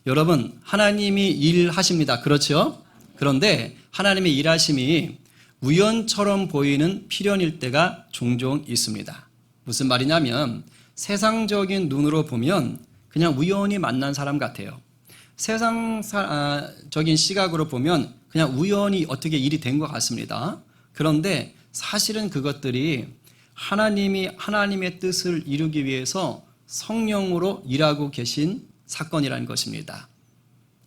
여러분, 하나님이 일하십니다. 그렇죠? 그런데 하나님의 일하심이 우연처럼 보이는 필연일 때가 종종 있습니다. 무슨 말이냐면 세상적인 눈으로 보면 그냥 우연히 만난 사람 같아요. 세상적인 시각으로 보면 그냥 우연히 어떻게 일이 된 것 같습니다. 그런데 사실은 그것들이 하나님이 하나님의 뜻을 이루기 위해서 성령으로 일하고 계신 사건이라는 것입니다.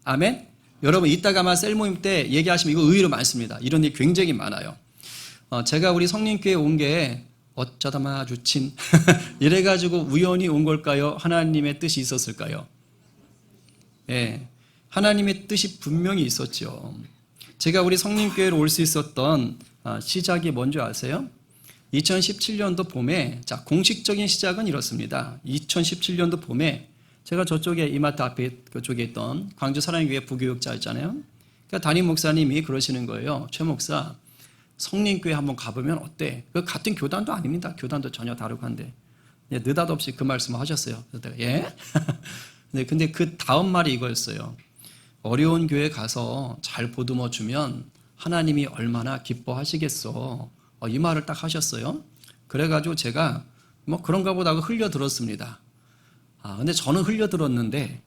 아멘? 여러분 이따가 아마 셀 모임 때 얘기하시면 이거 의외로 많습니다. 이런 일이 굉장히 많아요. 제가 우리 성령교회에 온 게 어쩌다 마주친 이래가지고 우연히 온 걸까요? 하나님의 뜻이 있었을까요? 예, 하나님의 뜻이 분명히 있었죠. 제가 우리 성령교회로 올 수 있었던 시작이 뭔지 아세요? 2017년도 봄에, 자, 공식적인 시작은 이렇습니다. 2017년도 봄에 제가 저쪽에 이마트 앞에 그쪽에 있던 광주 사랑의 교회 부교육자 있잖아요. 그러니까 담임 목사님이 그러시는 거예요. 최 목사, 성령교회 한번 가보면 어때? 그 같은 교단도 아닙니다. 교단도 전혀 다르고 한데 느닷없이 그 말씀을 하셨어요. 그래서 내가 예? 근데 그 다음 말이 이거였어요. 어려운 교회 가서 잘 보듬어 주면 하나님이 얼마나 기뻐하시겠어. 이 말을 딱 하셨어요. 그래가지고 제가 뭐 그런가 보다 하고 흘려들었습니다. 근데 저는 흘려들었는데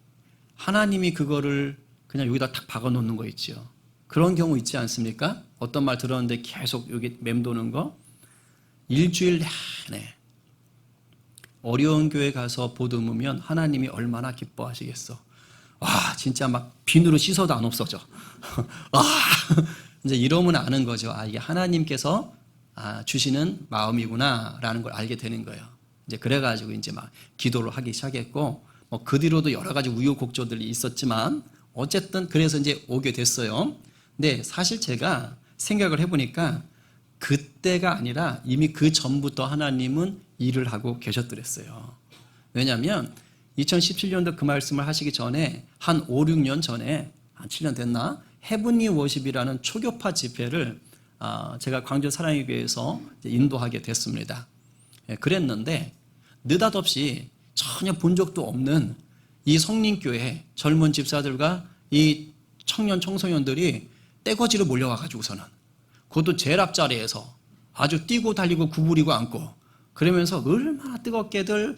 하나님이 그거를 그냥 여기다 탁 박아놓는 거 있죠. 그런 경우 있지 않습니까? 어떤 말 들었는데 계속 여기 맴도는 거. 일주일 내내 어려운 교회 가서 보듬으면 하나님이 얼마나 기뻐하시겠어. 와, 진짜 막 비누로 씻어도 안 없어져. 이제 이러면 아는 거죠. 이게 하나님께서 주시는 마음이구나라는 걸 알게 되는 거예요. 이제 그래가지고 이제 막 기도를 하기 시작했고, 뭐 그 뒤로도 여러 가지 우여곡절들이 있었지만, 어쨌든 그래서 이제 오게 됐어요. 근데 사실 제가 생각을 해보니까 그때가 아니라 이미 그 전부터 하나님은 일을 하고 계셨더랬어요. 왜냐하면 2017년도 그 말씀을 하시기 전에 한 5, 6년 전에 한 7년 됐나? 헤븐리 워십이라는 초교파 집회를 제가 광주 사랑의 교회에서 인도하게 됐습니다. 그랬는데 느닷없이 전혀 본 적도 없는 이 성림교회 젊은 집사들과 이 청년 청소년들이 떼거지로 몰려와가지고서는 그것도 제일 앞자리에서 아주 뛰고 달리고 구부리고 앉고 그러면서 얼마나 뜨겁게들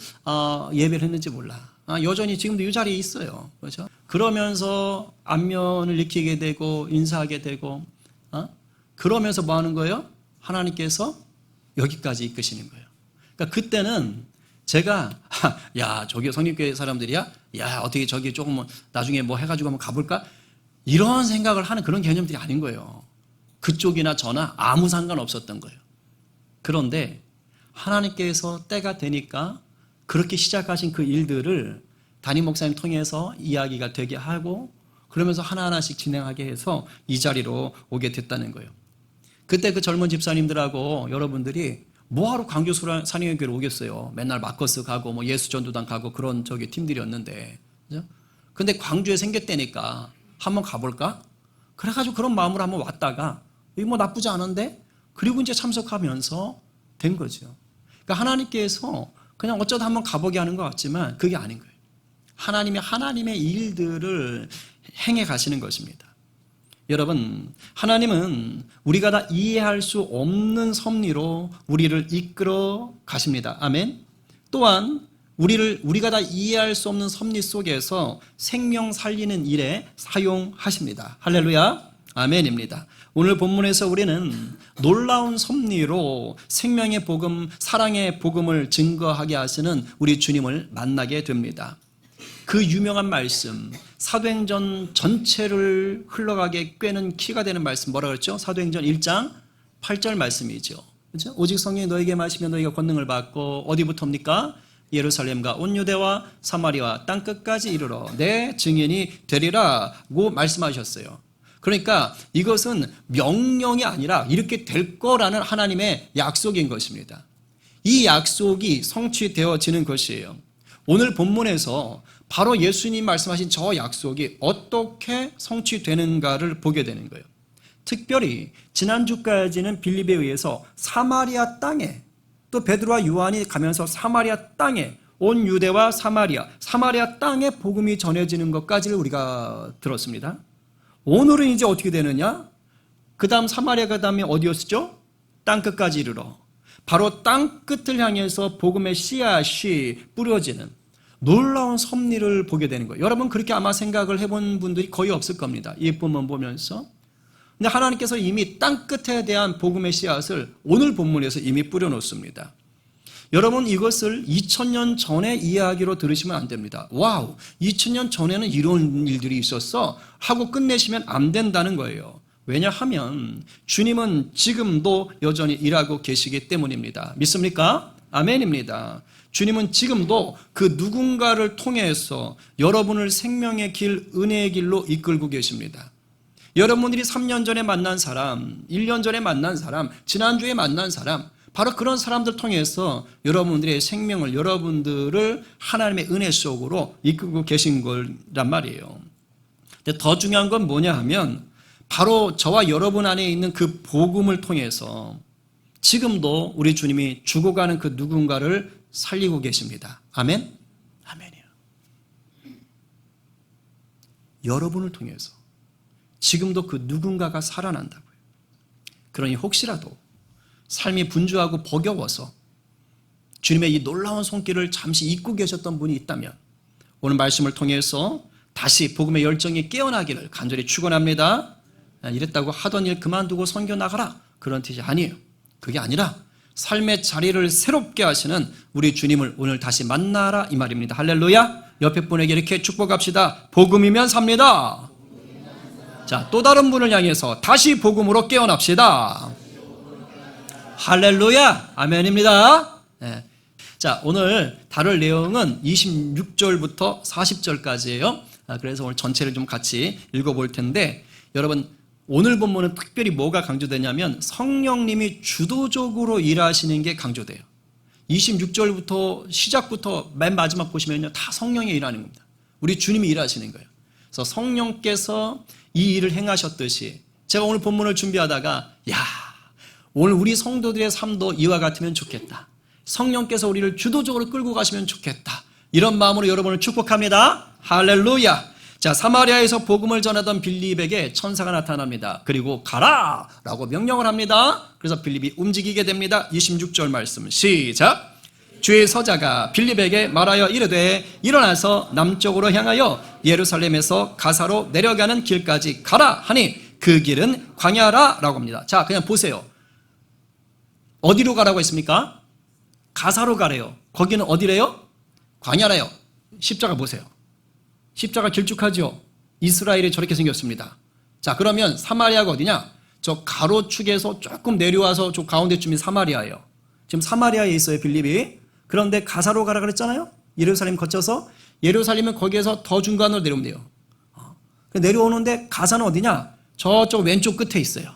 예배를 했는지 몰라. 여전히 지금도 이 자리에 있어요. 그렇죠? 그러면서 안면을 익히게 되고 인사하게 되고 그러면서 뭐 하는 거예요? 하나님께서 여기까지 이끄시는 거예요. 그러니까 그때는 제가 야 저기 성립교회 사람들이야? 야 어떻게 저기 조금 나중에 뭐 해가지고 한번 가볼까? 이런 생각을 하는 그런 개념들이 아닌 거예요. 그쪽이나 저나 아무 상관없었던 거예요. 그런데 하나님께서 때가 되니까 그렇게 시작하신 그 일들을 담임 목사님 통해서 이야기가 되게 하고 그러면서 하나하나씩 진행하게 해서 이 자리로 오게 됐다는 거예요. 그때 그 젊은 집사님들하고 여러분들이 뭐하러 광주 사랑의 교회로 오겠어요. 맨날 마커스 가고 뭐 예수전도단 가고 그런 저기 팀들이었는데. 그죠? 근데 광주에 생겼다니까 한번 가볼까? 그래가지고 그런 마음으로 한번 왔다가 이거 뭐 나쁘지 않은데? 그리고 이제 참석하면서 된 거죠. 그러니까 하나님께서 그냥 어쩌다 한번 가보게 하는 것 같지만 그게 아닌 거예요. 하나님이 하나님의 일들을 행해 가시는 것입니다. 여러분, 하나님은 우리가 다 이해할 수 없는 섭리로 우리를 이끌어 가십니다. 아멘. 또한 우리가 다 이해할 수 없는 섭리 속에서 생명 살리는 일에 사용하십니다. 할렐루야. 아멘입니다. 오늘 본문에서 우리는 놀라운 섭리로 생명의 복음, 사랑의 복음을 증거하게 하시는 우리 주님을 만나게 됩니다. 그 유명한 말씀, 사도행전 전체를 흘러가게 꿰는 키가 되는 말씀 뭐라 그랬죠? 사도행전 1장 8절 말씀이죠. 그렇죠? 오직 성령이 너에게 마시면 너희가 권능을 받고 어디부터입니까? 예루살렘과 온 유대와 사마리아 땅 끝까지 이르러 내 증인이 되리라고 말씀하셨어요. 그러니까 이것은 명령이 아니라 이렇게 될 거라는 하나님의 약속인 것입니다. 이 약속이 성취되어지는 것이에요. 오늘 본문에서 바로 예수님 말씀하신 저 약속이 어떻게 성취되는가를 보게 되는 거예요. 특별히 지난주까지는 빌립에 의해서 사마리아 땅에 또 베드로와 요한이 가면서 사마리아 땅에 온 유대와 사마리아 땅에 복음이 전해지는 것까지를 우리가 들었습니다. 오늘은 이제 어떻게 되느냐? 그 다음 사마리아, 그 다음에 어디였죠? 땅끝까지 이르러. 바로 땅끝을 향해서 복음의 씨앗이 뿌려지는 놀라운 섭리를 보게 되는 거예요. 여러분 그렇게 아마 생각을 해본 분들이 거의 없을 겁니다. 이 본문 보면서. 근데 하나님께서 이미 땅끝에 대한 복음의 씨앗을 오늘 본문에서 이미 뿌려놓습니다. 여러분 이것을 2000년 전의 이야기로 들으시면 안 됩니다. 와우, 2000년 전에는 이런 일들이 있었어 하고 끝내시면 안 된다는 거예요. 왜냐하면 주님은 지금도 여전히 일하고 계시기 때문입니다. 믿습니까? 아멘입니다. 주님은 지금도 그 누군가를 통해서 여러분을 생명의 길, 은혜의 길로 이끌고 계십니다. 여러분들이 3년 전에 만난 사람, 1년 전에 만난 사람, 지난주에 만난 사람, 바로 그런 사람들 통해서 여러분들의 생명을, 여러분들을 하나님의 은혜 속으로 이끌고 계신 거란 말이에요. 근데 더 중요한 건 뭐냐 하면 바로 저와 여러분 안에 있는 그 복음을 통해서 지금도 우리 주님이 죽어가는 그 누군가를 살리고 계십니다. 아멘? 아멘이요. 여러분을 통해서 지금도 그 누군가가 살아난다고요. 그러니 혹시라도 삶이 분주하고 버거워서 주님의 이 놀라운 손길을 잠시 잊고 계셨던 분이 있다면 오늘 말씀을 통해서 다시 복음의 열정이 깨어나기를 간절히 축원합니다. 이랬다고 하던 일 그만두고 선교 나가라 그런 뜻이 아니에요. 그게 아니라 삶의 자리를 새롭게 하시는 우리 주님을 오늘 다시 만나라 이 말입니다. 할렐루야. 옆에 분에게 이렇게 축복합시다. 복음이면 삽니다. 자, 또 다른 분을 향해서 다시 복음으로 깨어납시다. 할렐루야. 아멘입니다. 네. 자, 오늘 다룰 내용은 26절부터 40절까지예요. 그래서 오늘 전체를 좀 같이 읽어볼 텐데 여러분 오늘 본문은 특별히 뭐가 강조되냐면 성령님이 주도적으로 일하시는 게 강조돼요. 26절부터 시작부터 맨 마지막 보시면요 다 성령이 일하는 겁니다. 우리 주님이 일하시는 거예요. 그래서 성령께서 이 일을 행하셨듯이 제가 오늘 본문을 준비하다가 오늘 우리 성도들의 삶도 이와 같으면 좋겠다. 성령께서 우리를 주도적으로 끌고 가시면 좋겠다. 이런 마음으로 여러분을 축복합니다. 할렐루야. 자, 사마리아에서 복음을 전하던 빌립에게 천사가 나타납니다. 그리고 가라! 라고 명령을 합니다. 그래서 빌립이 움직이게 됩니다. 26절 말씀 시작! 주의 서자가 빌립에게 말하여 이르되 일어나서 남쪽으로 향하여 예루살렘에서 가사로 내려가는 길까지 가라 하니 그 길은 광야라 라고 합니다. 자, 그냥 보세요. 어디로 가라고 했습니까? 가사로 가래요. 거기는 어디래요? 광야래요. 십자가 보세요. 십자가 길쭉하죠? 이스라엘이 저렇게 생겼습니다. 자, 그러면 사마리아가 어디냐? 저 가로축에서 조금 내려와서 저 가운데쯤이 사마리아예요. 지금 사마리아에 있어요, 빌립이. 그런데 가사로 가라 그랬잖아요? 예루살렘 거쳐서. 예루살렘은 거기에서 더 중간으로 내려오면 돼요. 내려오는데 가사는 어디냐? 저쪽 왼쪽 끝에 있어요.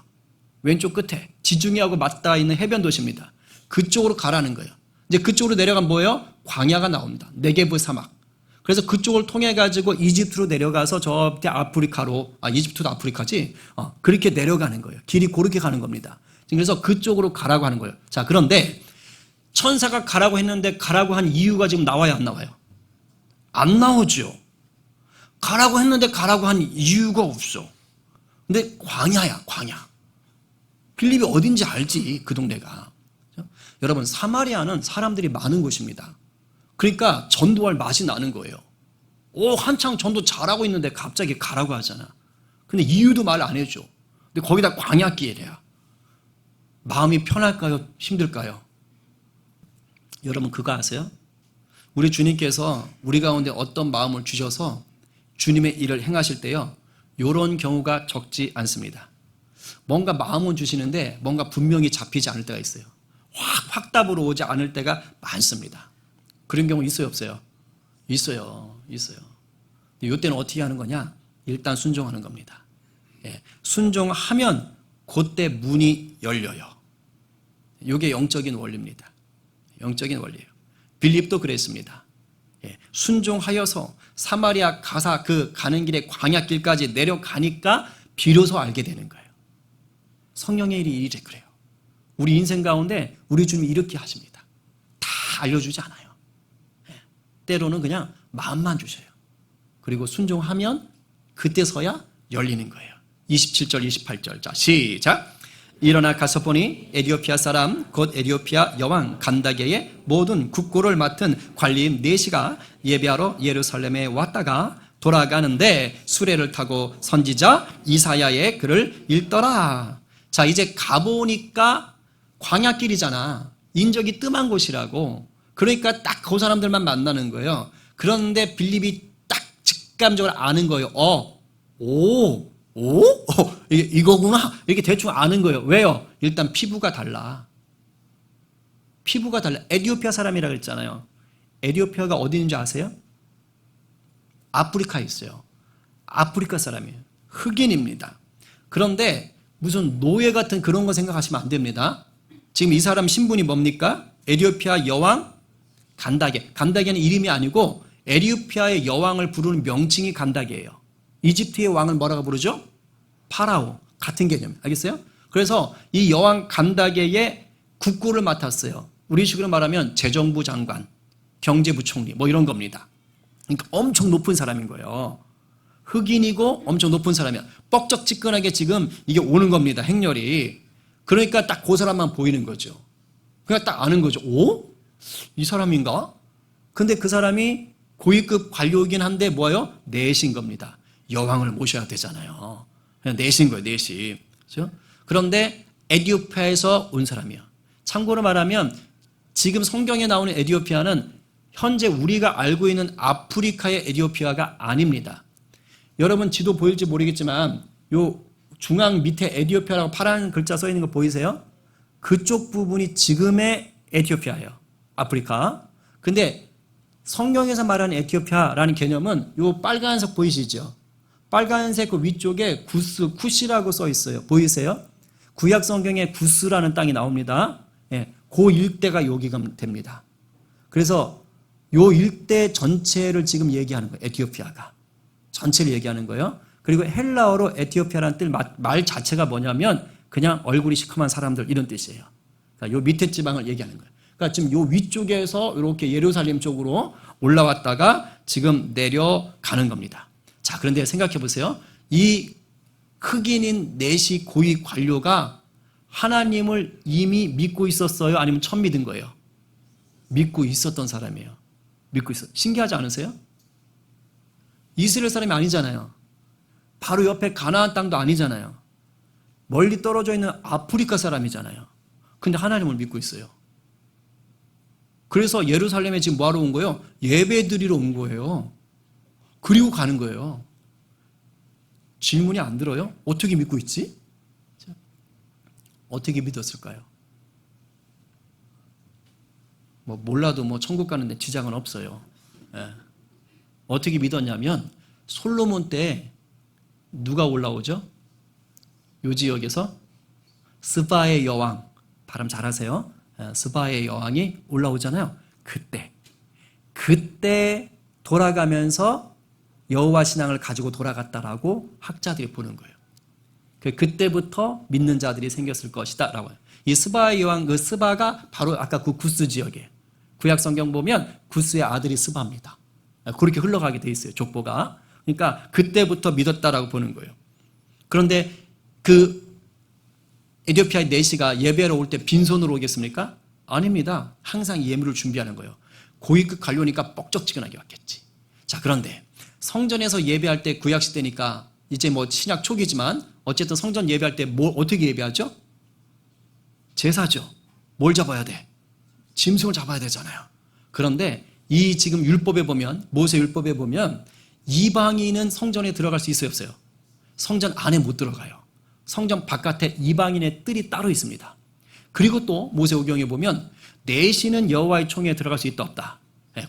왼쪽 끝에. 지중해하고 맞닿아 있는 해변 도시입니다. 그쪽으로 가라는 거예요. 이제 그쪽으로 내려가면 뭐예요? 광야가 나옵니다. 네게브 사막. 그래서 그쪽을 통해 가지고 이집트로 내려가서 저 밑에 아프리카로, 이집트도 아프리카지? 그렇게 내려가는 거예요. 길이 그렇게 가는 겁니다. 그래서 그쪽으로 가라고 하는 거예요. 자, 그런데 천사가 가라고 했는데 가라고 한 이유가 지금 나와요, 안 나와요? 안 나오죠. 가라고 했는데 가라고 한 이유가 없어. 근데 광야야, 광야. 빌립이 어딘지 알지, 그 동네가. 여러분, 사마리아는 사람들이 많은 곳입니다. 그러니까 전도할 맛이 나는 거예요. 한창 전도 잘하고 있는데 갑자기 가라고 하잖아. 근데 이유도 말 안 해줘. 근데 거기다 광야길이야. 마음이 편할까요? 힘들까요? 여러분 그거 아세요? 우리 주님께서 우리 가운데 어떤 마음을 주셔서 주님의 일을 행하실 때요, 이런 경우가 적지 않습니다. 뭔가 마음은 주시는데 뭔가 분명히 잡히지 않을 때가 있어요. 확답으로 오지 않을 때가 많습니다. 그런 경우 있어요, 없어요? 있어요. 이때는 어떻게 하는 거냐? 일단 순종하는 겁니다. 순종하면 그때 문이 열려요. 이게 영적인 원리입니다. 영적인 원리예요. 빌립도 그랬습니다. 순종하여서 사마리아 가사 그 가는 길에 광야길까지 내려가니까 비로소 알게 되는 거예요. 성령의 일이 이래 그래요. 우리 인생 가운데 우리 주님이 이렇게 하십니다. 다 알려주지 않아요. 때로는 그냥 마음만 주셔요. 그리고 순종하면 그때서야 열리는 거예요. 27절 28절. 자, 시작. 일어나 가서 보니 에디오피아 사람 곧 에디오피아 여왕 간다게의 모든 국고를 맡은 관리인 네시가 예배하러 예루살렘에 왔다가 돌아가는데 수레를 타고 선지자 이사야의 글을 읽더라. 자, 이제 가보니까 광야길이잖아. 인적이 뜸한 곳이라고. 그러니까 딱 그 사람들만 만나는 거예요. 그런데 빌립이 딱 직감적으로 아는 거예요. 이거구나. 이렇게 대충 아는 거예요. 왜요? 일단 피부가 달라. 피부가 달라. 에디오피아 사람이라고 했잖아요. 에디오피아가 어디 있는지 아세요? 아프리카에 있어요. 아프리카 사람이에요. 흑인입니다. 그런데 무슨 노예 같은 그런 거 생각하시면 안 됩니다. 지금 이 사람 신분이 뭡니까? 에디오피아 여왕 간다게. 간다게는 이름이 아니고 에디오피아의 여왕을 부르는 명칭이 간다게예요. 이집트의 왕을 뭐라고 부르죠? 파라오. 같은 개념. 알겠어요? 그래서 이 여왕 간다게의 국고를 맡았어요. 우리식으로 말하면 재정부 장관, 경제부총리 뭐 이런 겁니다. 그러니까 엄청 높은 사람인 거예요. 흑인이고 엄청 높은 사람이야. 뻑적지근하게 지금 이게 오는 겁니다. 행렬이. 그러니까 딱 그 사람만 보이는 거죠. 그냥 딱 아는 거죠. 이 사람인가? 근데 그 사람이 고위급 관료이긴 한데 뭐예요? 내신 겁니다. 여왕을 모셔야 되잖아요. 그냥 내신 거예요. 내신. 그렇죠? 그런데 에디오피아에서 온 사람이야. 참고로 말하면 지금 성경에 나오는 에디오피아는 현재 우리가 알고 있는 아프리카의 에디오피아가 아닙니다. 여러분 지도 보일지 모르겠지만 요 중앙 밑에 에디오피아라고 파란 글자 써 있는 거 보이세요? 그쪽 부분이 지금의 에티오피아예요. 아프리카. 근데 성경에서 말하는 에티오피아라는 개념은 요 빨간색 보이시죠? 빨간색 그 위쪽에 구스, 쿠시라고 써 있어요. 보이세요? 구약 성경에 구스라는 땅이 나옵니다. 예, 그 일대가 여기가 됩니다. 그래서 요 일대 전체를 지금 얘기하는 거예요. 에티오피아가. 전체를 얘기하는 거예요. 그리고 헬라어로 에티오피아라는 뜻 말 자체가 뭐냐면 그냥 얼굴이 시커먼 사람들 이런 뜻이에요. 그러니까 요 밑에 지방을 얘기하는 거예요. 그러니까 지금 요 위쪽에서 이렇게 예루살렘 쪽으로 올라왔다가 지금 내려가는 겁니다. 자, 그런데 생각해 보세요. 이 흑인인 넷이 고위 관료가 하나님을 이미 믿고 있었어요? 아니면 처음 믿은 거예요? 믿고 있었던 사람이에요. 믿고 있었. 신기하지 않으세요? 이스라엘 사람이 아니잖아요. 바로 옆에 가나안 땅도 아니잖아요. 멀리 떨어져 있는 아프리카 사람이잖아요. 근데 하나님을 믿고 있어요. 그래서 예루살렘에 지금 뭐하러 온 거예요? 예배 드리러 온 거예요. 그리고 가는 거예요. 질문이 안 들어요? 어떻게 믿고 있지? 어떻게 믿었을까요? 뭐 몰라도 뭐 천국 가는데 지장은 없어요. 예. 어떻게 믿었냐면 솔로몬 때 누가 올라오죠? 요 지역에서 스바의 여왕, 발음 잘하세요. 스바의 여왕이 올라오잖아요. 그때 돌아가면서 여호와 신앙을 가지고 돌아갔다라고 학자들이 보는 거예요. 그때부터 믿는 자들이 생겼을 것이다라고 해요. 이 스바의 여왕, 그 스바가 바로 아까 그 구스 지역에 구약 성경 보면 구스의 아들이 스바입니다. 그렇게 흘러가게 돼 있어요. 족보가. 그러니까 그때부터 믿었다라고 보는 거예요. 그런데 그 에디오피아의 네시가 예배하러 올 때 빈손으로 오겠습니까? 아닙니다. 항상 예물을 준비하는 거예요. 고위급 관료니까 뻑적지근하게 왔겠지. 자, 그런데 성전에서 예배할 때 구약 시대니까 이제 뭐 신약 초기지만 어쨌든 성전 예배할 때 어떻게 예배하죠? 제사죠. 뭘 잡아야 돼? 짐승을 잡아야 되잖아요. 그런데 이 지금 율법에 보면, 모세 율법에 보면 이방인은 성전에 들어갈 수 있어요, 없어요? 성전 안에 못 들어가요. 성전 바깥에 이방인의 뜰이 따로 있습니다. 그리고 또 모세오경에 보면 내시는 여호와의 총회에 들어갈 수 있다 없다.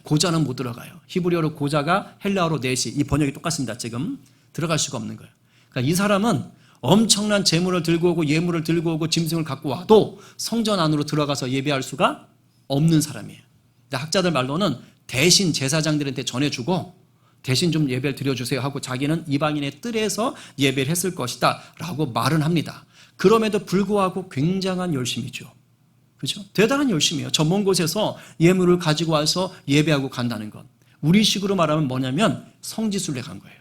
고자는 못 들어가요. 히브리어로 고자가 헬라어로 내시, 이 번역이 똑같습니다. 지금 들어갈 수가 없는 거예요. 그러니까 이 사람은 엄청난 재물을 들고 오고 예물을 들고 오고 짐승을 갖고 와도 성전 안으로 들어가서 예배할 수가 없는 사람이에요. 근데 학자들 말로는 대신 제사장들한테 전해주고 대신 좀 예배를 드려주세요 하고 자기는 이방인의 뜰에서 예배를 했을 것이다 라고 말은 합니다. 그럼에도 불구하고 굉장한 열심이죠. 그렇죠? 대단한 열심이에요. 저 먼 곳에서 예물을 가지고 와서 예배하고 간다는 것. 우리식으로 말하면 뭐냐면 성지순례 간 거예요.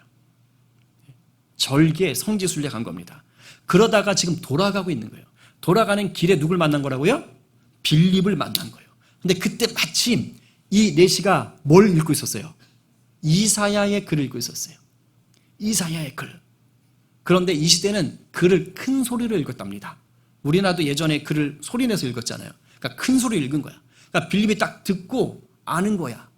절개 성지순례 간 겁니다. 그러다가 지금 돌아가고 있는 거예요. 돌아가는 길에 누굴 만난 거라고요? 빌립을 만난 거예요. 근데 그때 마침 이 내시가 뭘 읽고 있었어요? 이사야의 글을 읽고 있었어요. 이사야의 글. 그런데 이 시대는 글을 큰 소리로 읽었답니다. 우리나라도 예전에 글을 소리내서 읽었잖아요. 그러니까 큰 소리로 읽은 거야. 그러니까 빌립이 딱 듣고 아는 거야.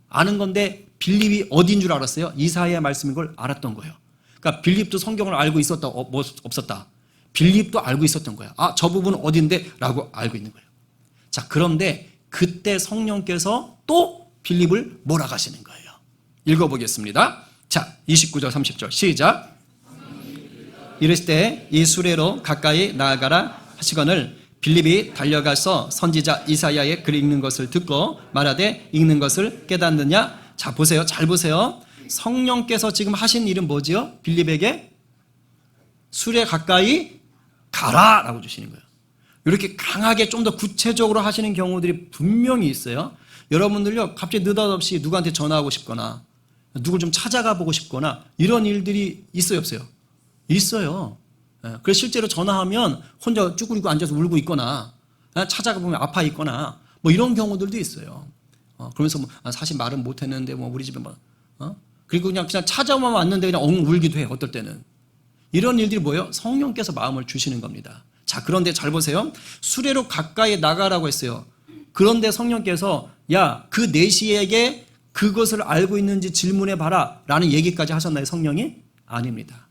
아는 건데 빌립이 어딘 줄 알았어요? 이사야의 말씀인 걸 알았던 거예요. 그러니까 빌립도 성경을 알고 있었다, 뭐 없었다. 빌립도 알고 있었던 거야. 아, 저 부분은 어딘데? 라고 알고 있는 거예요. 자, 그런데 그때 성령께서 또 빌립을 몰아가시는 거예요. 읽어보겠습니다. 자, 29절 30절 시작. 이르실 때 이 수레로 가까이 나아가라 하시거늘 빌립이 달려가서 선지자 이사야의 글 읽는 것을 듣고 말하되 읽는 것을 깨닫느냐? 자, 보세요. 잘 보세요. 성령께서 지금 하신 일은 뭐지요? 빌립에게 수레 가까이 가라 라고 주시는 거예요. 이렇게 강하게 좀 더 구체적으로 하시는 경우들이 분명히 있어요. 여러분들요, 갑자기 느닷없이 누구한테 전화하고 싶거나 누굴 좀 찾아가 보고 싶거나 이런 일들이 있어요, 없어요? 있어요. 그래서 실제로 전화하면 혼자 쭈그리고 앉아서 울고 있거나 찾아가 보면 아파 있거나 뭐 이런 경우들도 있어요. 그러면서 뭐 사실 말은 못했는데 뭐 우리 집에 뭐 그리고 그냥 찾아만 왔는데 그냥 엉 울기도 해요. 어떨 때는. 이런 일들이 뭐예요? 성령께서 마음을 주시는 겁니다. 자, 그런데 잘 보세요. 수레로 가까이 나가라고 했어요. 그런데 성령께서 야, 그 내시에게 그것을 알고 있는지 질문해 봐라 라는 얘기까지 하셨나요? 성령이? 아닙니다.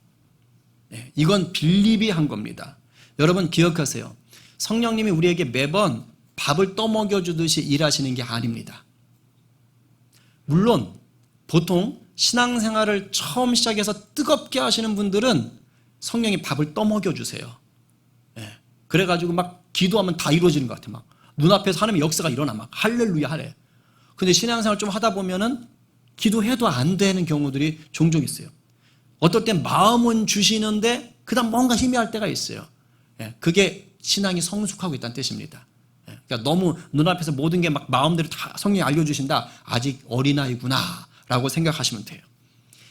네, 이건 빌립이 한 겁니다. 여러분 기억하세요. 성령님이 우리에게 매번 밥을 떠먹여 주듯이 일하시는 게 아닙니다. 물론 보통 신앙생활을 처음 시작해서 뜨겁게 하시는 분들은 성령이 밥을 떠먹여 주세요. 네, 그래가지고 막 기도하면 다 이루어지는 것 같아요. 막 눈앞에서 하나님의 역사가 일어나 막 할렐루야 하래. 근데 신앙생활 좀 하다 보면은 기도해도 안 되는 경우들이 종종 있어요. 어떨 땐 마음은 주시는데 그다음 뭔가 희미할 때가 있어요. 그게 신앙이 성숙하고 있다는 뜻입니다. 그러니까 너무 눈앞에서 모든 게 막 마음대로 다 성령이 알려주신다. 아직 어린아이구나 라고 생각하시면 돼요.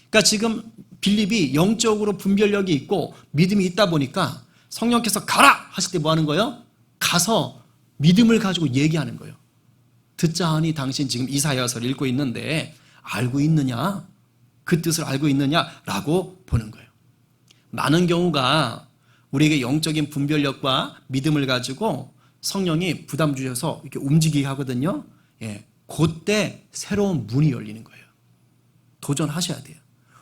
그러니까 지금 빌립이 영적으로 분별력이 있고 믿음이 있다 보니까 성령께서 가라 하실 때 뭐 하는 거예요? 가서 믿음을 가지고 얘기하는 거예요. 듣자 하니 당신 지금 이사야서를 읽고 있는데 알고 있느냐? 그 뜻을 알고 있느냐라고 보는 거예요. 많은 경우가 우리에게 영적인 분별력과 믿음을 가지고 성령이 부담 주셔서 이렇게 움직이게 하거든요. 그때 새로운 문이 열리는 거예요. 도전하셔야 돼요.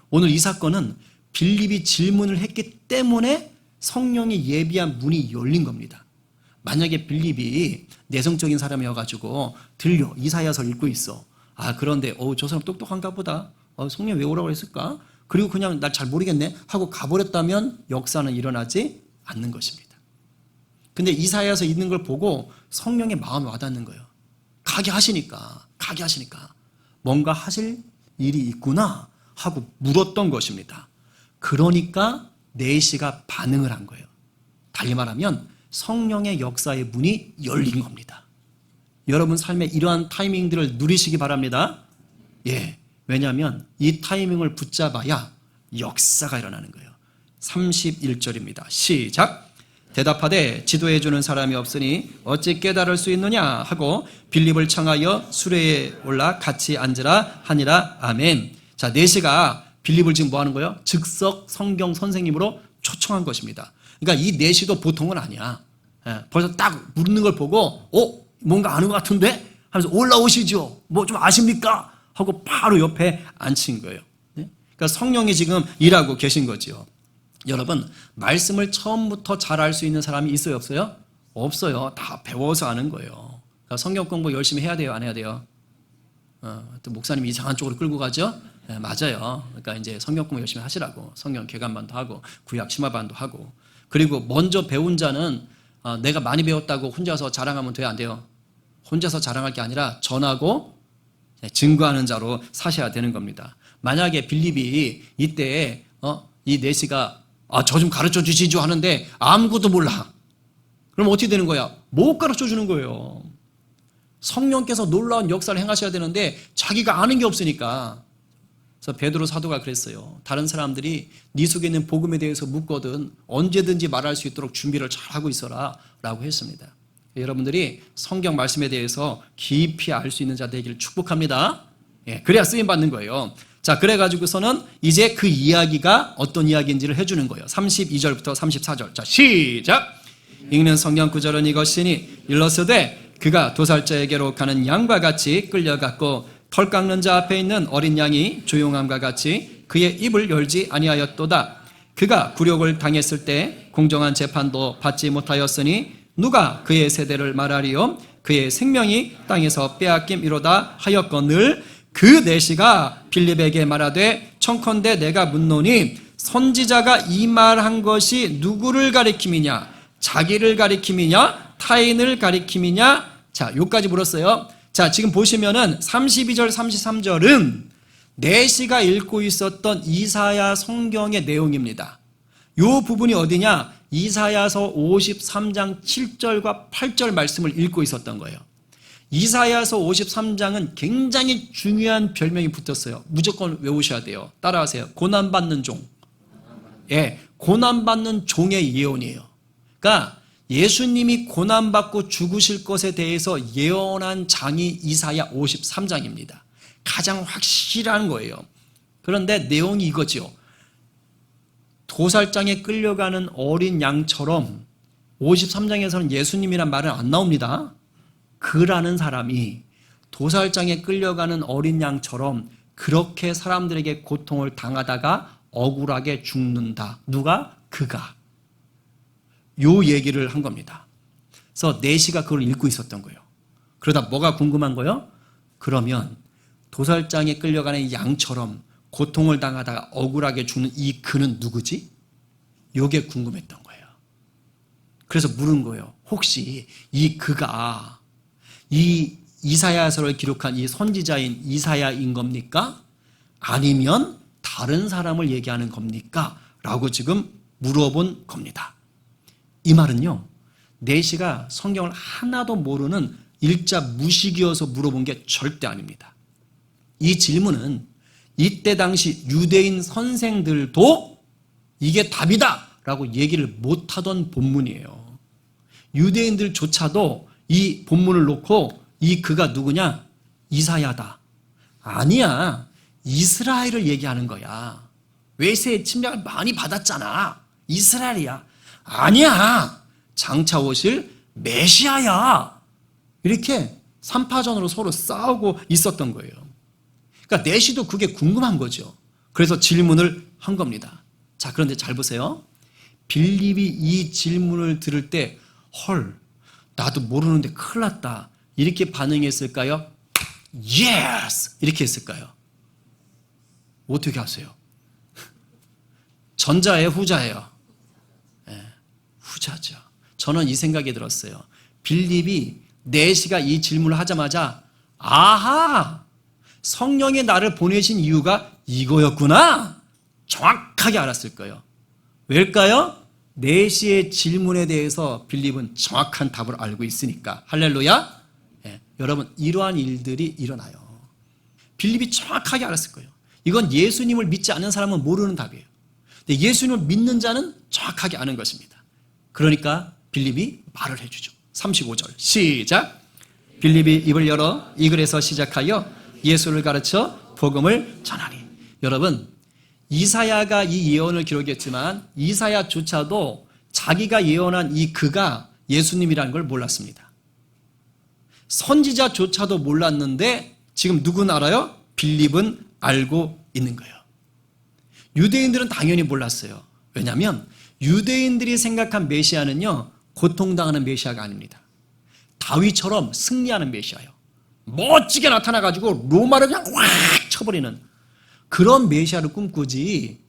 오늘 이 사건은 빌립이 질문을 했기 때문에 성령이 예비한 문이 열린 겁니다. 만약에 빌립이 내성적인 사람이어가지고 들려 이사야서를 읽고 있어. 아, 그런데 저 사람 똑똑한가 보다. 성령 왜 오라고 했을까? 그리고 그냥 날 잘 모르겠네 하고 가버렸다면 역사는 일어나지 않는 것입니다. 근데 이사야서 있는 걸 보고 성령의 마음이 와닿는 거예요. 가게 하시니까 뭔가 하실 일이 있구나 하고 물었던 것입니다. 그러니까 내시가 반응을 한 거예요. 달리 말하면 성령의 역사의 문이 열린 겁니다. 여러분 삶의 이러한 타이밍들을 누리시기 바랍니다. 왜냐하면 이 타이밍을 붙잡아야 역사가 일어나는 거예요. 31절입니다. 시작. 대답하되 지도해 주는 사람이 없으니 어찌 깨달을 수 있느냐 하고 빌립을 청하여 수레에 올라 같이 앉으라 하니라. 아멘. 자, 내시가 빌립을 지금 뭐 하는 거예요? 즉석 성경 선생님으로 초청한 것입니다. 그러니까 이 내시도 보통은 아니야. 벌써 딱 묻는 걸 보고 뭔가 아는 것 같은데? 하면서 올라오시죠. 뭐 좀 아십니까? 하고 바로 옆에 앉힌 거예요. 그러니까 성령이 지금 일하고 계신 거죠. 여러분, 말씀을 처음부터 잘 알 수 있는 사람이 있어요, 없어요? 없어요. 다 배워서 아는 거예요. 그러니까 성경 공부 열심히 해야 돼요, 안 해야 돼요? 또 목사님이 이상한 쪽으로 끌고 가죠? 맞아요. 그러니까 이제 성경 공부 열심히 하시라고. 성경 개관반도 하고 구약 심화반도 하고. 그리고 먼저 배운 자는 내가 많이 배웠다고 혼자서 자랑하면 돼요, 안 돼요? 혼자서 자랑할 게 아니라 전하고 증거하는 자로 사셔야 되는 겁니다. 만약에 빌립이 이때 이 내시가 저 좀 가르쳐 주시죠 하는데 아무것도 몰라. 그럼 어떻게 되는 거야? 못 가르쳐 주는 거예요. 성령께서 놀라운 역사를 행하셔야 되는데 자기가 아는 게 없으니까. 그래서 베드로 사도가 그랬어요. 다른 사람들이 네 속에 있는 복음에 대해서 묻거든 언제든지 말할 수 있도록 준비를 잘하고 있어라 라고 했습니다. 여러분들이 성경 말씀에 대해서 깊이 알 수 있는 자 되기를 축복합니다. 예, 그래야 쓰임받는 거예요. 자, 그래가지고서는 이제 그 이야기가 어떤 이야기인지를 해주는 거예요. 32절부터 34절. 자, 시작! 읽는 성경 구절은 이것이니 일러스되 그가 도살자에게로 가는 양과 같이 끌려갔고 털 깎는 자 앞에 있는 어린 양이 조용함과 같이 그의 입을 열지 아니하였도다. 그가 굴욕을 당했을 때 공정한 재판도 받지 못하였으니 누가 그의 세대를 말하리요? 그의 생명이 땅에서 빼앗김이로다 하였거늘 그 내시가 빌립에게 말하되 청컨대 내가 묻노니 선지자가 이 말한 것이 누구를 가리킴이냐? 자기를 가리킴이냐? 타인을 가리킴이냐? 자, 여기까지 물었어요. 자, 지금 보시면은 32절, 33절은 내시가 읽고 있었던 이사야 성경의 내용입니다. 요 부분이 어디냐? 이사야서 53장 7절과 8절 말씀을 읽고 있었던 거예요. 이사야서 53장은 굉장히 중요한 별명이 붙었어요. 무조건 외우셔야 돼요. 따라하세요. 고난받는 종. 예, 고난받는 종의 예언이에요. 그러니까 예수님이 고난받고 죽으실 것에 대해서 예언한 장이 이사야 53장입니다. 가장 확실한 거예요. 그런데 내용이 이거죠. 도살장에 끌려가는 어린 양처럼 53장에서는 예수님이란 말은 안 나옵니다. 그라는 사람이 도살장에 끌려가는 어린 양처럼 그렇게 사람들에게 고통을 당하다가 억울하게 죽는다. 누가? 그가. 요 얘기를 한 겁니다. 그래서 내시가 그걸 읽고 있었던 거예요. 그러다 뭐가 궁금한 거예요? 그러면 도살장에 끌려가는 양처럼 고통을 당하다가 억울하게 죽는 이 그는 누구지? 요게 궁금했던 거예요. 그래서 물은 거예요. 혹시 이 그가 이 이사야서를 기록한 이 선지자인 이사야인 겁니까? 아니면 다른 사람을 얘기하는 겁니까? 라고 지금 물어본 겁니다. 이 말은요, 내시가 성경을 하나도 모르는 일자 무식이어서 물어본 게 절대 아닙니다. 이 질문은 이때 당시 유대인 선생들도 이게 답이다 라고 얘기를 못하던 본문이에요. 유대인들조차도 이 본문을 놓고 이 그가 누구냐? 이사야다. 아니야. 이스라엘을 얘기하는 거야. 외세의 침략을 많이 받았잖아. 이스라엘이야. 아니야. 장차 오실 메시아야. 이렇게 삼파전으로 서로 싸우고 있었던 거예요. 그러니까 내시도 그게 궁금한 거죠. 그래서 질문을 한 겁니다. 자, 그런데 잘 보세요. 빌립이 이 질문을 들을 때 헐, 나도 모르는데 큰일 났다. 이렇게 반응했을까요? Yes! 이렇게 했을까요? 어떻게 하세요? 전자예요, 후자예요? 네, 후자죠. 저는 이 생각이 들었어요. 빌립이 내시가 이 질문을 하자마자 아하! 성령이 나를 보내신 이유가 이거였구나! 정확하게 알았을 거예요. 왜일까요? 내시의 질문에 대해서 빌립은 정확한 답을 알고 있으니까. 할렐루야! 네, 여러분, 이러한 일들이 일어나요. 빌립이 정확하게 알았을 거예요. 이건 예수님을 믿지 않는 사람은 모르는 답이에요. 근데 예수님을 믿는 자는 정확하게 아는 것입니다. 그러니까 빌립이 말을 해주죠. 35절 시작. 빌립이 입을 열어 이 글에서 시작하여 예수를 가르쳐 복음을 전하니. 여러분, 이사야가 이 예언을 기록했지만 이사야조차도 자기가 예언한 이 그가 예수님이라는 걸 몰랐습니다. 선지자조차도 몰랐는데 지금 누구는 알아요? 빌립은 알고 있는 거예요. 유대인들은 당연히 몰랐어요. 왜냐하면 유대인들이 생각한 메시아는요, 고통당하는 메시아가 아닙니다. 다윗처럼 승리하는 메시아예요. 멋지게 나타나가지고 로마를 그냥 확 쳐버리는 그런 메시아를 꿈꾸지,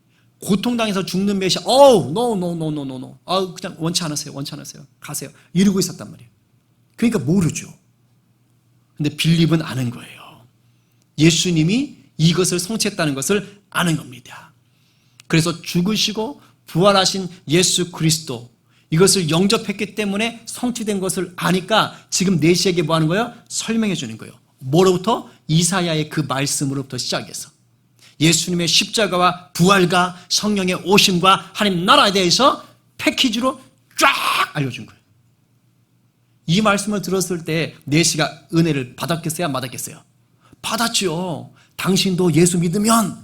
고통당해서 죽는 메시아, no. 그냥 원치 않으세요. 가세요. 이러고 있었단 말이에요. 그러니까 모르죠. 근데 빌립은 아는 거예요. 예수님이 이것을 성취했다는 것을 아는 겁니다. 그래서 죽으시고 부활하신 예수 그리스도, 이것을 영접했기 때문에 성취된 것을 아니까 지금 내시에게 뭐 하는 거예요? 설명해 주는 거예요. 뭐로부터? 이사야의 그 말씀으로부터 시작해서 예수님의 십자가와 부활과 성령의 오심과 하나님 나라에 대해서 패키지로 쫙 알려준 거예요. 이 말씀을 들었을 때 내시가 은혜를 받았겠어요? 안 받았겠어요? 받았죠. 당신도 예수 믿으면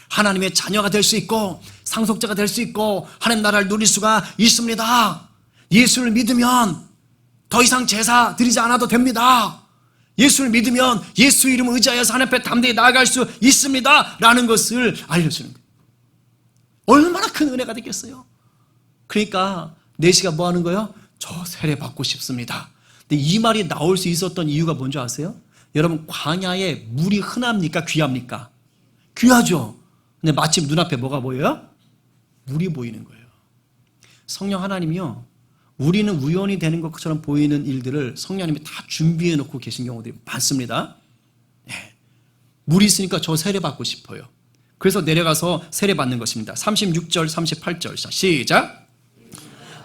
하나님의 자녀가 될 수 있고 상속자가 될 수 있고 하나님 나라를 누릴 수가 있습니다. 예수를 믿으면 더 이상 제사 드리지 않아도 됩니다. 예수를 믿으면 예수 이름을 의지하여서 하나님 앞에 담대히 나아갈 수 있습니다. 라는 것을 알려주는 거예요. 얼마나 큰 은혜가 되겠어요. 그러니까 내시가 뭐 하는 거예요? 저 세례 받고 싶습니다. 근데 이 말이 나올 수 있었던 이유가 뭔지 아세요? 여러분, 광야에 물이 흔합니까? 귀합니까? 귀하죠. 근데 마침 눈앞에 뭐가 보여요? 물이 보이는 거예요. 성령 하나님이요, 우리는 우연히 되는 것처럼 보이는 일들을 성령님이 다 준비해 놓고 계신 경우들이 많습니다. 네. 물이 있으니까 저 세례 받고 싶어요. 그래서 내려가서 세례 받는 것입니다. 36절 38절 시작.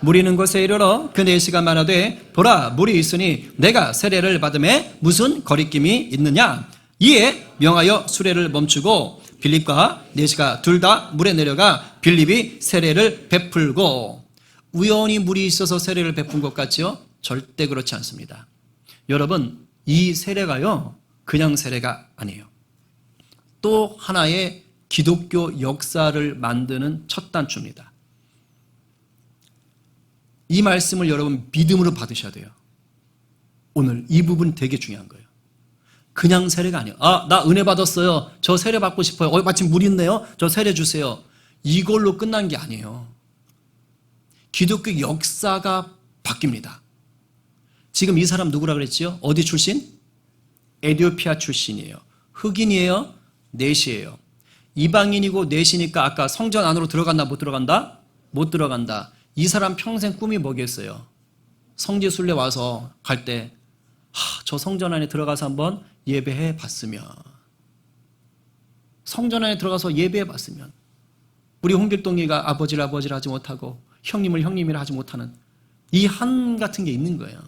물이 있는 곳에 이르러 그 내시가 말하되 보라 물이 있으니 내가 세례를 받음에 무슨 거리낌이 있느냐. 이에 명하여 수레를 멈추고 빌립과 내시가 둘 다 물에 내려가 빌립이 세례를 베풀고. 우연히 물이 있어서 세례를 베푼 것 같지요? 절대 그렇지 않습니다. 여러분, 이 세례가요 그냥 세례가 아니에요. 또 하나의 기독교 역사를 만드는 첫 단추입니다. 이 말씀을 여러분 믿음으로 받으셔야 돼요. 오늘 이 부분 되게 중요한 거예요. 그냥 세례가 아니에요. 아, 나 은혜 받았어요. 저 세례 받고 싶어요. 마침 물 있네요. 저 세례 주세요. 이걸로 끝난 게 아니에요. 기독교 역사가 바뀝니다. 지금 이 사람 누구라 그랬지요? 어디 출신? 에티오피아 출신이에요. 흑인이에요? 내시예요. 이방인이고 내시니까 아까 성전 안으로 들어간다 못 들어간다? 못 들어간다. 이 사람 평생 꿈이 뭐겠어요? 성지순례 와서 갈 때 저 성전 안에 들어가서 한번 예배해 봤으면, 성전 안에 들어가서 예배해 봤으면, 우리 홍길동이가 아버지를 하지 못하고 형님을 형님이라 하지 못하는 이 한 같은 게 있는 거예요.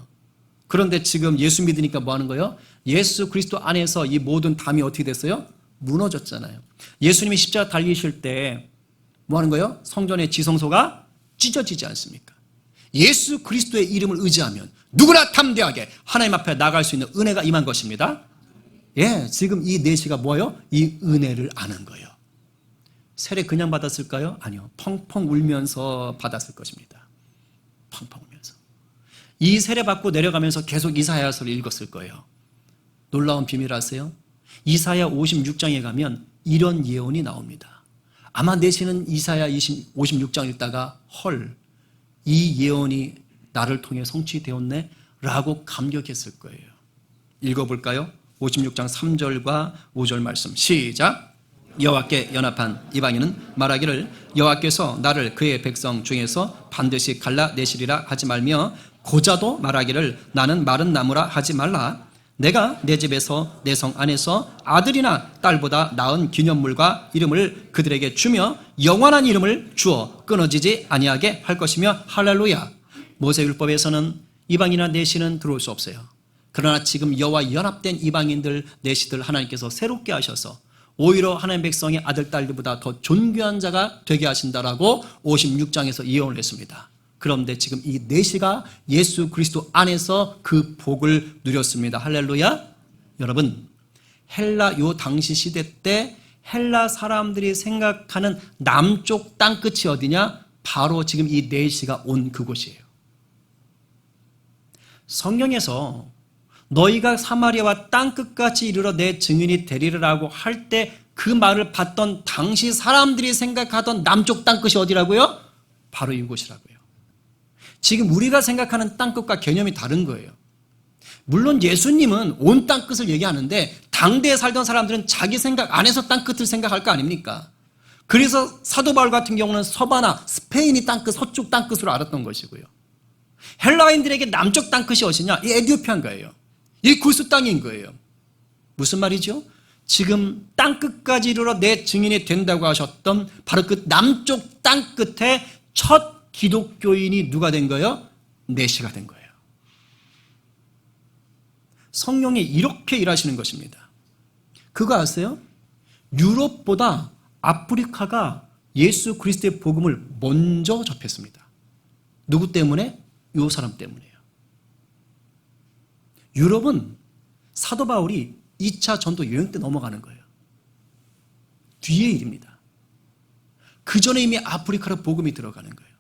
그런데 지금 예수 믿으니까 뭐 하는 거예요? 예수 그리스도 안에서 이 모든 담이 어떻게 됐어요? 무너졌잖아요. 예수님이 십자가 달리실 때 뭐 하는 거예요? 성전의 지성소가 찢어지지 않습니까? 예수 그리스도의 이름을 의지하면 누구나 담대하게 하나님 앞에 나갈 수 있는 은혜가 임한 것입니다. 예, 지금 이 내시가 뭐예요? 이 은혜를 아는 거예요. 세례 그냥 받았을까요? 아니요. 펑펑 울면서 받았을 것입니다. 펑펑 울면서. 이 세례 받고 내려가면서 계속 이사야서를 읽었을 거예요. 놀라운 비밀 아세요? 이사야 56장에 가면 이런 예언이 나옵니다. 아마 내시는 이사야 56장 읽다가 헐, 이 예언이 나를 통해 성취되었네 라고 감격했을 거예요. 읽어볼까요? 56장 3절과 5절 말씀 시작. 여호와께 연합한 이방인은 말하기를 여호와께서 나를 그의 백성 중에서 반드시 갈라내시리라 하지 말며, 고자도 말하기를 나는 마른 나무라 하지 말라. 내가 내 집에서 내 성 안에서 아들이나 딸보다 나은 기념물과 이름을 그들에게 주며 영원한 이름을 주어 끊어지지 아니하게 할 것이며 할렐루야. 모세율법에서는 이방이나 내시는 들어올 수 없어요. 그러나 지금 여호와 연합된 이방인들 내시들 하나님께서 새롭게 하셔서 오히려 하나님 백성의 아들 딸들보다 더 존귀한 자가 되게 하신다라고 56장에서 예언을 했습니다. 그런데 지금 이 내시가 예수 그리스도 안에서 그 복을 누렸습니다. 할렐루야. 여러분, 헬라 요 당시 시대 때 헬라 사람들이 생각하는 남쪽 땅끝이 어디냐? 바로 지금 이 내시가 온 그곳이에요. 성경에서 너희가 사마리아와 땅끝까지 이르러 내 증인이 되리라고 할 때 그 말을 받던 당시 사람들이 생각하던 남쪽 땅끝이 어디라고요? 바로 이곳이라고요. 지금 우리가 생각하는 땅끝과 개념이 다른 거예요. 물론 예수님은 온 땅끝을 얘기하는데 당대에 살던 사람들은 자기 생각 안에서 땅끝을 생각할 거 아닙니까? 그래서 사도 바울 같은 경우는 서바나, 스페인이 땅끝, 서쪽 땅끝으로 알았던 것이고요. 헬라인들에게 남쪽 땅끝이 어디냐? 이 에티오피아인 거예요. 이 구스 땅인 거예요. 무슨 말이죠? 지금 땅끝까지 이르러 내 증인이 된다고 하셨던 바로 그 남쪽 땅끝에 첫 기독교인이 누가 된 거예요? 내시가 된 거예요. 성령이 이렇게 일하시는 것입니다. 그거 아세요? 유럽보다 아프리카가 예수 그리스도의 복음을 먼저 접했습니다. 누구 때문에? 이 사람 때문이에요. 유럽은 사도 바울이 2차 전도 여행 때 넘어가는 거예요. 뒤의 일입니다. 그 전에 이미 아프리카로 복음이 들어가는 거예요.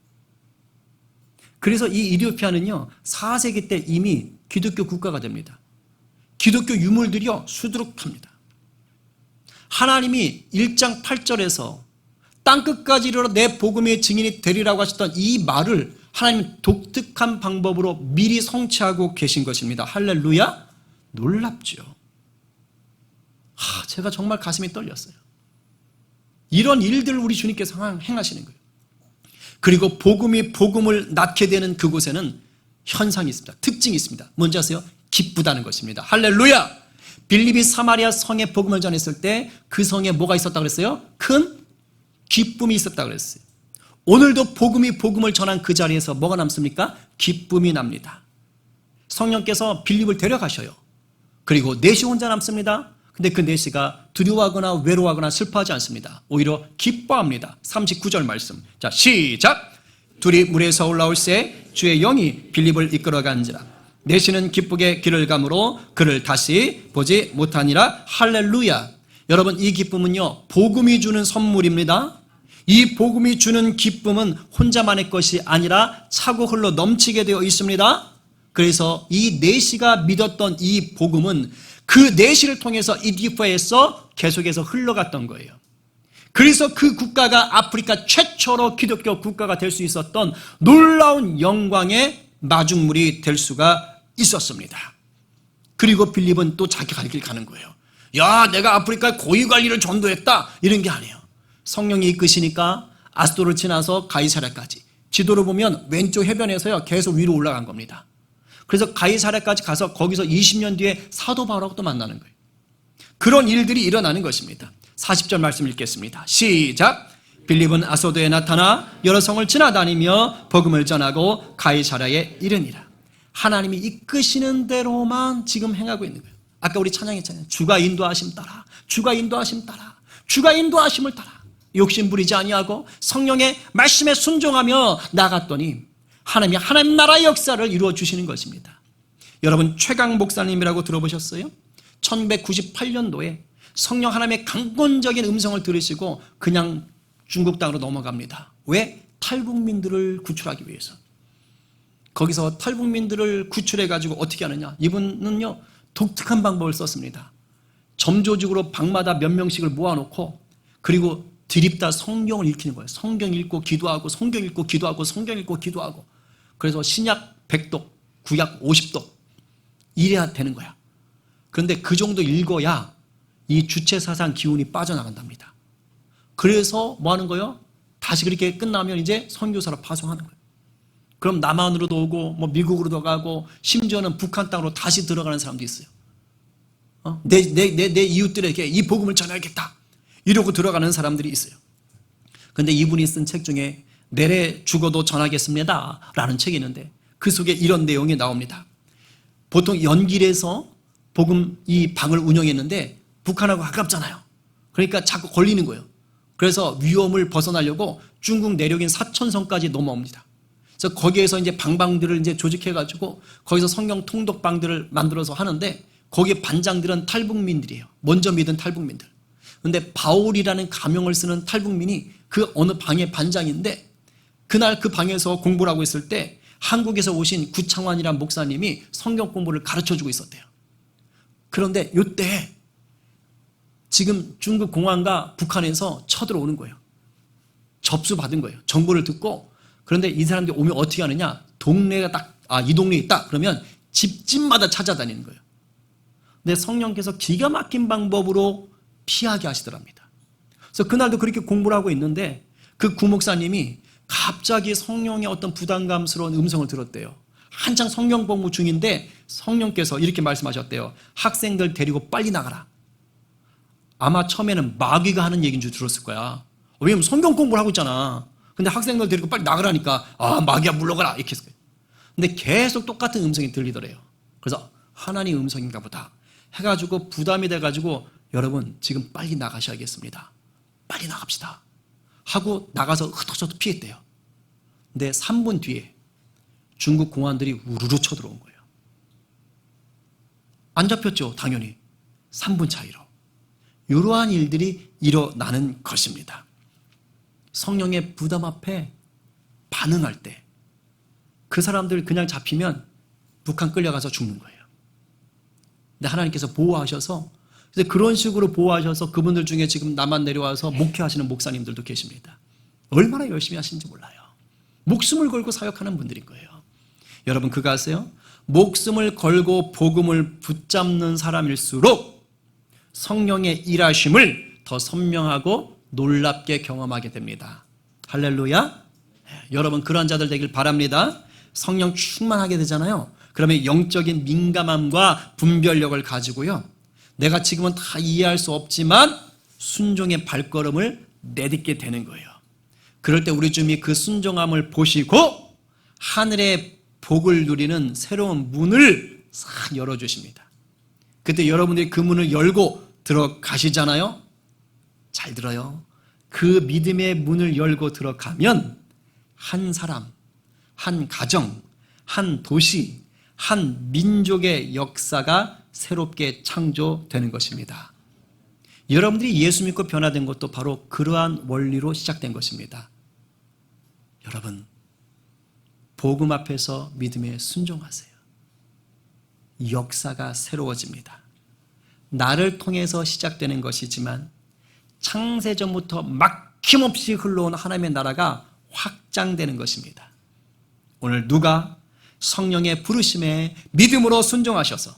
그래서 이 이디오피아는요, 4세기 때 이미 기독교 국가가 됩니다. 기독교 유물들이요, 수두룩합니다. 하나님이 1장 8절에서 땅끝까지 이르러 내 복음의 증인이 되리라고 하셨던 이 말을 하나님 독특한 방법으로 미리 성취하고 계신 것입니다. 할렐루야! 놀랍죠. 제가 정말 가슴이 떨렸어요. 이런 일들을 우리 주님께서 행하시는 거예요. 그리고 복음이 복음을 낳게 되는 그곳에는 현상이 있습니다. 특징이 있습니다. 뭔지 아세요? 기쁘다는 것입니다. 할렐루야! 빌립이 사마리아 성에 복음을 전했을 때 그 성에 뭐가 있었다고 그랬어요? 큰 기쁨이 있었다고 그랬어요. 오늘도 복음이 복음을 전한 그 자리에서 뭐가 남습니까? 기쁨이 납니다. 성령께서 빌립을 데려가셔요. 그리고 넷이 혼자 남습니다. 근데 그 넷이가 두려워하거나 외로워하거나 슬퍼하지 않습니다. 오히려 기뻐합니다. 39절 말씀. 자, 시작! 둘이 물에서 올라올새 주의 영이 빌립을 이끌어간지라. 넷이는 기쁘게 길을 가므로 그를 다시 보지 못하니라. 할렐루야! 여러분, 이 기쁨은요, 복음이 주는 선물입니다. 이 복음이 주는 기쁨은 혼자만의 것이 아니라 차고 흘러 넘치게 되어 있습니다. 그래서 이 넷이가 믿었던 이 복음은 그 넷이를 통해서 이디오피아에서 계속해서 흘러갔던 거예요. 그래서 그 국가가 아프리카 최초로 기독교 국가가 될 수 있었던 놀라운 영광의 마중물이 될 수가 있었습니다. 그리고 빌립은 또 자기 갈 길 가는 거예요. 야, 내가 아프리카에 고위관리를 전도했다, 이런 게 아니에요. 성령이 이끄시니까 아스도를 지나서 가이사랴까지, 지도를 보면 왼쪽 해변에서요 계속 위로 올라간 겁니다. 그래서 가이사랴까지 가서 거기서 20년 뒤에 사도 바울하고 또 만나는 거예요. 그런 일들이 일어나는 것입니다. 40절 말씀 읽겠습니다. 시작! 빌립은 아소도에 나타나 여러 성을 지나다니며 복음을 전하고 가이사랴에 이르니라. 하나님이 이끄시는 대로만 지금 행하고 있는 거예요. 아까 우리 찬양했잖아요. 주가 인도하심 따라, 주가 인도하심 따라, 주가 인도하심을 따라 욕심 부리지 아니하고 성령의 말씀에 순종하며 나갔더니 하나님이 하나님 나라의 역사를 이루어 주시는 것입니다. 여러분, 최강 목사님이라고 들어보셨어요? 1998년도에 성령 하나님의 강권적인 음성을 들으시고 그냥 중국 땅으로 넘어갑니다. 왜? 탈북민들을 구출하기 위해서. 거기서 탈북민들을 구출해가지고 어떻게 하느냐? 이분은요, 독특한 방법을 썼습니다. 점조직으로 방마다 몇 명씩을 모아놓고 그리고 드립다 성경을 읽히는 거예요. 성경 읽고 기도하고, 성경 읽고 기도하고, 성경 읽고 기도하고. 그래서 신약 100독, 구약 50독 이래야 되는 거야. 그런데 그 정도 읽어야 이 주체사상 기운이 빠져나간답니다. 그래서 뭐 하는 거예요? 다시 그렇게 끝나면 이제 선교사로 파송하는 거예요. 그럼 남한으로도 오고 뭐 미국으로도 가고 심지어는 북한 땅으로 다시 들어가는 사람도 있어요. 내 이웃들에게 이 복음을 전해야겠다, 이러고 들어가는 사람들이 있어요. 그런데 이분이 쓴 책 중에 내래 죽어도 전하겠습니다 라는 책이 있는데 그 속에 이런 내용이 나옵니다. 보통 연길에서 복음 이 방을 운영했는데 북한하고 가깝잖아요. 그러니까 자꾸 걸리는 거예요. 그래서 위험을 벗어나려고 중국 내륙인 사천성까지 넘어옵니다. 그래서 거기에서 이제 방방들을 이제 조직해가지고 거기서 성경 통독방들을 만들어서 하는데 거기에 반장들은 탈북민들이에요. 먼저 믿은 탈북민들. 그런데 바울이라는 가명을 쓰는 탈북민이 그 어느 방의 반장인데 그날 그 방에서 공부를 하고 있을 때 한국에서 오신 구창환이라는 목사님이 성경 공부를 가르쳐주고 있었대요. 그런데 이때 지금 중국 공안과 북한에서 쳐들어오는 거예요. 접수받은 거예요. 정보를 듣고. 그런데 이 사람들이 오면 어떻게 하느냐? 동네가 딱, 이 동네에 있다 그러면 집집마다 찾아다니는 거예요. 근데 성령께서 기가 막힌 방법으로 피하게 하시더랍니다. 그래서 그날도 그렇게 공부를 하고 있는데 그 구목사님이 갑자기 성령의 어떤 부담감스러운 음성을 들었대요. 한창 성경 공부 중인데 성령께서 이렇게 말씀하셨대요. 학생들 데리고 빨리 나가라. 아마 처음에는 마귀가 하는 얘기인 줄 들었을 거야. 왜냐면 성경 공부를 하고 있잖아. 근데 학생들 데리고 빨리 나가라니까 마귀야 물러가라 이렇게 했어요. 근데 계속 똑같은 음성이 들리더래요. 그래서 하나님 음성인가 보다 해가지고 부담이 돼가지고 여러분 지금 빨리 나가셔야겠습니다. 빨리 나갑시다 하고 나가서 흩어져도 피했대요. 근데 3분 뒤에 중국 공안들이 우르르 쳐들어온 거예요. 안 잡혔죠, 당연히. 3분 차이로. 이러한 일들이 일어나는 것입니다. 성령의 부담 앞에 반응할 때 그 사람들 그냥 잡히면 북한 끌려가서 죽는 거예요. 근데 하나님께서 보호하셔서 그런 식으로 보호하셔서 그분들 중에 지금 남한 내려와서 목회하시는 목사님들도 계십니다. 얼마나 열심히 하시는지 몰라요. 목숨을 걸고 사역하는 분들인 거예요. 여러분 그거 아세요? 목숨을 걸고 복음을 붙잡는 사람일수록 성령의 일하심을 더 선명하고 놀랍게 경험하게 됩니다. 할렐루야. 여러분 그런 자들 되길 바랍니다. 성령 충만하게 되잖아요. 그러면 영적인 민감함과 분별력을 가지고요. 내가 지금은 다 이해할 수 없지만 순종의 발걸음을 내딛게 되는 거예요. 그럴 때 우리 주님이 그 순종함을 보시고 하늘의 복을 누리는 새로운 문을 싹 열어주십니다. 그때 여러분들이 그 문을 열고 들어가시잖아요. 잘 들어요. 그 믿음의 문을 열고 들어가면 한 사람, 한 가정, 한 도시, 한 민족의 역사가 새롭게 창조되는 것입니다. 여러분들이 예수 믿고 변화된 것도 바로 그러한 원리로 시작된 것입니다. 여러분, 복음 앞에서 믿음에 순종하세요. 역사가 새로워집니다. 나를 통해서 시작되는 것이지만 창세전부터 막힘없이 흘러온 하나님의 나라가 확장되는 것입니다. 오늘 누가 성령의 부르심에 믿음으로 순종하셔서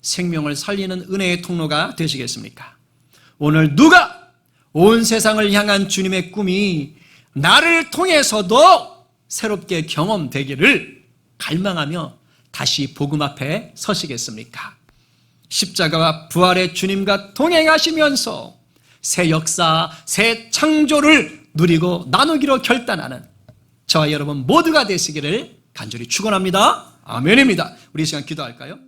생명을 살리는 은혜의 통로가 되시겠습니까? 오늘 누가 온 세상을 향한 주님의 꿈이 나를 통해서도 새롭게 경험되기를 갈망하며 다시 복음 앞에 서시겠습니까? 십자가와 부활의 주님과 동행하시면서 새 역사, 새 창조를 누리고 나누기로 결단하는 저와 여러분 모두가 되시기를 간절히 축원합니다. 아멘입니다. 우리 이 시간 기도할까요?